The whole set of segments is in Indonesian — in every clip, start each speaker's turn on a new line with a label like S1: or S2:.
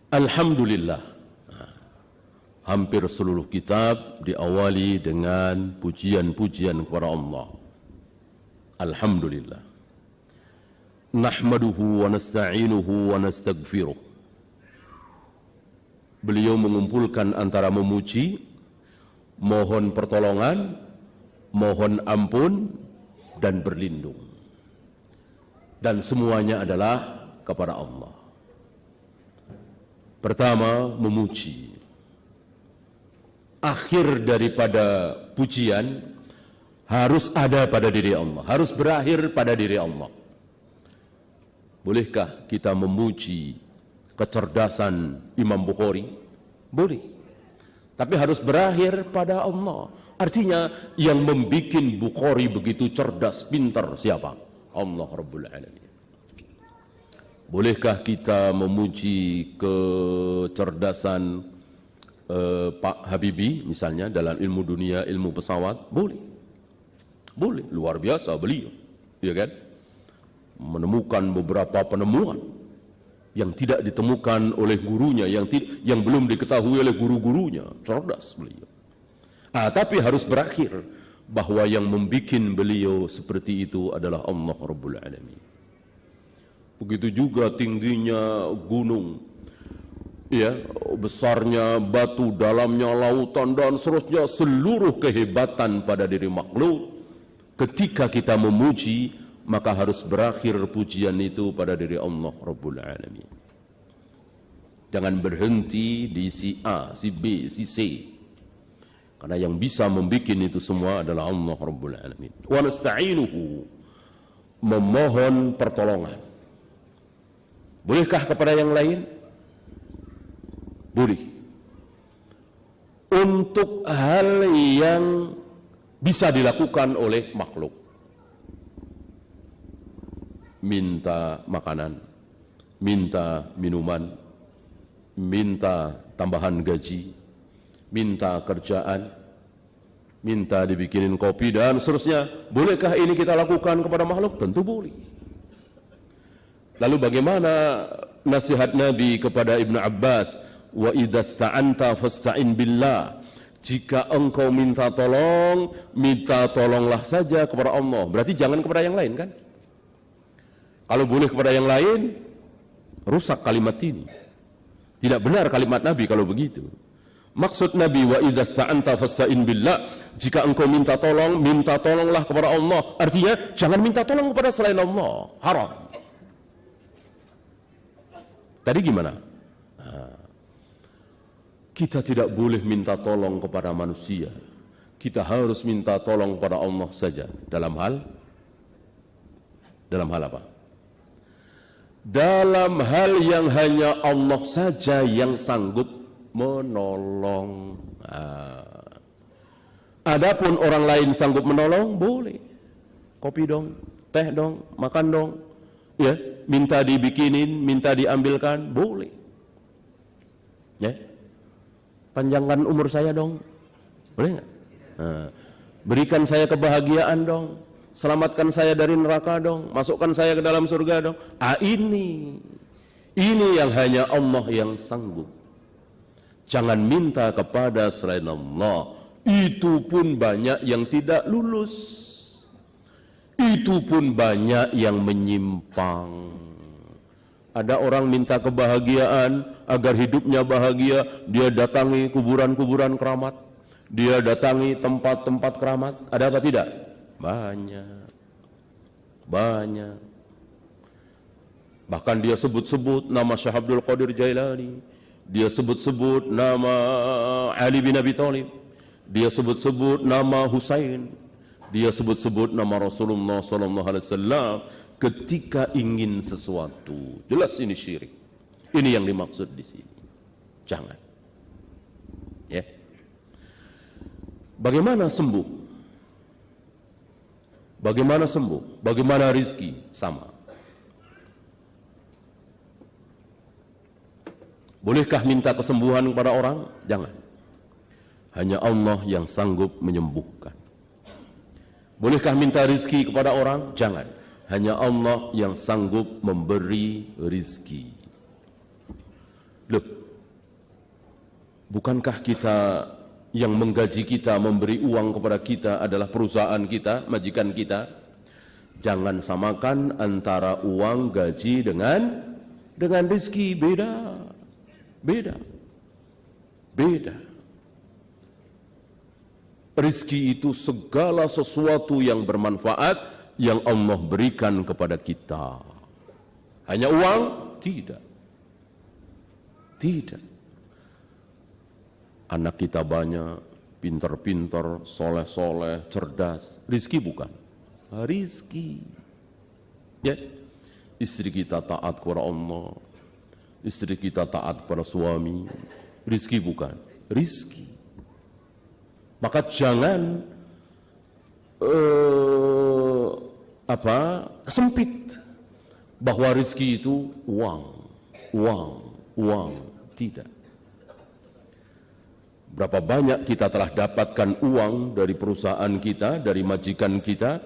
S1: Alhamdulillah. Hampir seluruh kitab diawali dengan pujian-pujian kepada Allah. Alhamdulillah. Nahmaduhu wa nasta'inuhu wa nastaghfiruh. Beliau mengumpulkan antara memuji, mohon pertolongan, mohon ampun, dan berlindung. Dan semuanya adalah kepada Allah. Pertama, memuji. Akhir daripada pujian harus ada pada diri Allah, harus berakhir pada diri Allah. Bolehkah kita memuji kecerdasan Imam Bukhari? Boleh. Tapi harus berakhir pada Allah. Artinya yang membuat Bukhari begitu cerdas, pintar siapa? Allah Rabbul Alamin. Bolehkah kita memuji kecerdasan Pak Habibie misalnya dalam ilmu dunia, ilmu pesawat? Boleh. Boleh, luar biasa beliau. Ya kan? Menemukan beberapa penemuan yang tidak ditemukan oleh gurunya, yang belum diketahui oleh guru-gurunya. Cerdas beliau. Tapi harus berakhir bahwa yang membuat beliau seperti itu adalah Allah Rabbul Alamin. Begitu juga tingginya gunung, ya, besarnya batu, dalamnya lautan, dan seterusnya, seluruh kehebatan pada diri makhluk. Ketika kita memuji, maka harus berakhir pujian itu pada diri Allah Rabbul Alamin. Jangan berhenti di si A, si B, si C. Karena yang bisa membuat itu semua adalah Allah Rabbul Alamin. Wa nasta'inuhu, memohon pertolongan. Bolehkah kepada yang lain? Boleh. Untuk hal yang bisa dilakukan oleh makhluk. Minta makanan, minta minuman, minta tambahan gaji, minta kerjaan, minta dibikinin kopi, dan seterusnya. Bolehkah ini kita lakukan kepada makhluk? Tentu boleh. Lalu bagaimana nasihat Nabi kepada Ibnu Abbas? Wa idza sta'anta fasta'in billah. Jika engkau minta tolong, minta tolonglah saja kepada Allah. Berarti jangan kepada yang lain, kan? Kalau boleh kepada yang lain, rusak kalimat ini. Tidak benar kalimat Nabi kalau begitu. Maksud Nabi wa idza sta'anta fasta'in billah, jika engkau minta tolong, minta tolonglah kepada Allah. Artinya jangan minta tolong kepada selain Allah. Haram. Tadi gimana? Kita tidak boleh minta tolong kepada manusia. Kita harus minta tolong kepada Allah saja. Dalam hal apa? Dalam hal yang hanya Allah saja yang sanggup menolong. Adapun orang lain sanggup menolong, boleh. Kopi dong, teh dong, makan dong. Ya, minta dibikinin, minta diambilkan, boleh. Ya. Panjangkan umur saya dong, boleh nggak? Berikan saya kebahagiaan dong, selamatkan saya dari neraka dong, masukkan saya ke dalam surga dong. Ini yang hanya Allah yang sanggup. Jangan minta kepada selain Allah. Itu pun banyak yang tidak lulus. Itu pun banyak yang menyimpang. Ada orang minta kebahagiaan agar hidupnya bahagia, dia datangi kuburan-kuburan keramat, dia datangi tempat-tempat keramat. Ada apa tidak? Banyak. Bahkan dia sebut-sebut nama Syekh Abdul Qadir Jailani, dia sebut-sebut nama Ali bin Abi Thalib, dia sebut-sebut nama Husain, dia sebut-sebut nama Rasulullah sallallahu alaihi wasallam. Ketika ingin sesuatu, jelas ini syirik. Ini yang dimaksud di sini. Jangan. Ya. Bagaimana sembuh? Bagaimana sembuh? Bagaimana rizki? Sama. Bolehkah minta kesembuhan kepada orang? Jangan. Hanya Allah yang sanggup menyembuhkan. Bolehkah minta rizki kepada orang? Jangan. Hanya Allah yang sanggup memberi rizki. Loh, bukankah kita yang menggaji kita, memberi uang kepada kita adalah perusahaan kita, majikan kita? Jangan samakan antara uang gaji dengan rezeki. Beda. Rizki itu segala sesuatu yang bermanfaat yang Allah berikan kepada kita. Hanya uang? Tidak. Anak kita banyak, pintar-pintar, soleh-soleh, cerdas. Rizki bukan? Rizki. Ya. Istri kita taat kepada Allah. Istri kita taat kepada suami. Rizki bukan? Rizki. Maka jangan sempit bahwa rezeki itu uang. Tidak. Berapa banyak kita telah dapatkan uang dari perusahaan kita, dari majikan kita,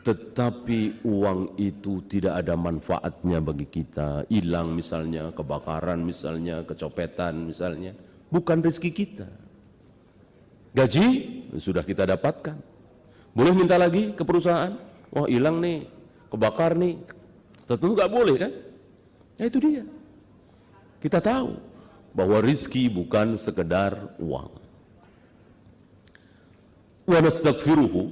S1: tetapi uang itu tidak ada manfaatnya bagi kita. Hilang misalnya, kebakaran misalnya, kecopetan misalnya. Bukan rezeki kita. Gaji sudah kita dapatkan. Boleh minta lagi ke perusahaan? Wah, hilang nih, kebakar nih. Tentu nggak boleh kan? Ya itu dia. Kita tahu bahwa rizki bukan sekedar uang. Wa nastaghfiruhu,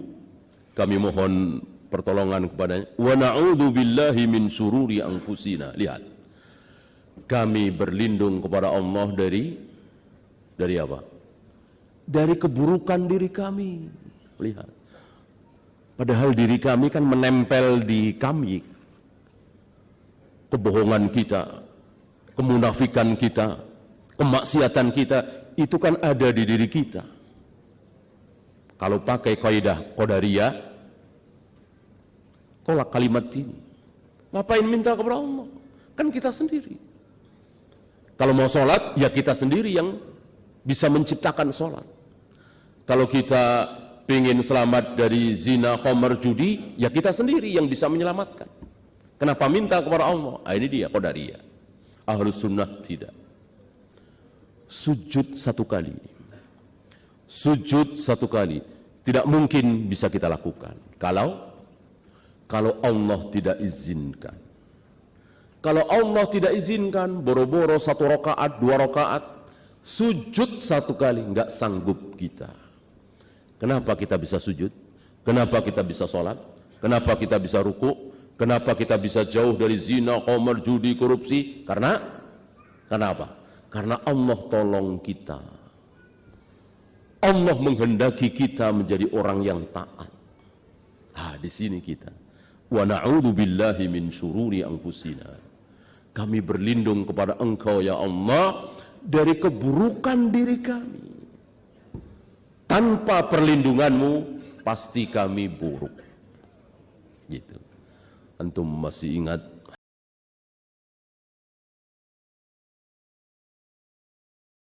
S1: kami mohon pertolongan kepadanya. Wa na'udzu billahi min syururi anfusina. Lihat. Kami berlindung kepada Allah dari apa? Dari keburukan diri kami. Lihat. Padahal diri kami kan menempel di kami. Kebohongan kita, kemunafikan kita, kemaksiatan kita, itu kan ada di diri kita. Kalau pakai kaidah qadariyah, tolak kalimat ini. Ngapain minta kepada Allah? Kan kita sendiri. Kalau mau sholat, ya kita sendiri yang bisa menciptakan sholat. Kalau kita ingin selamat dari zina, khamar, judi, ya kita sendiri yang bisa menyelamatkan. Kenapa minta kepada Allah? Ini dia qadariyah. Ahlus sunnah tidak. Sujud satu kali. Tidak mungkin bisa kita lakukan. Kalau Allah tidak izinkan. Kalau Allah tidak izinkan, boro-boro 1 rakaat, 2 rakaat, sujud 1 kali, enggak sanggup kita. Kenapa kita bisa sujud? Kenapa kita bisa sholat? Kenapa kita bisa ruku? Kenapa kita bisa jauh dari zina, khamar, judi, korupsi? Kenapa? Karena Allah tolong kita. Allah menghendaki kita menjadi orang yang taat. Di sini kita. Wa na'udzu billahi min syururi anfusina. Kami berlindung kepada Engkau ya Allah dari keburukan diri kami. Tanpa perlindunganmu pasti kami buruk. Gitu. Antum masih ingat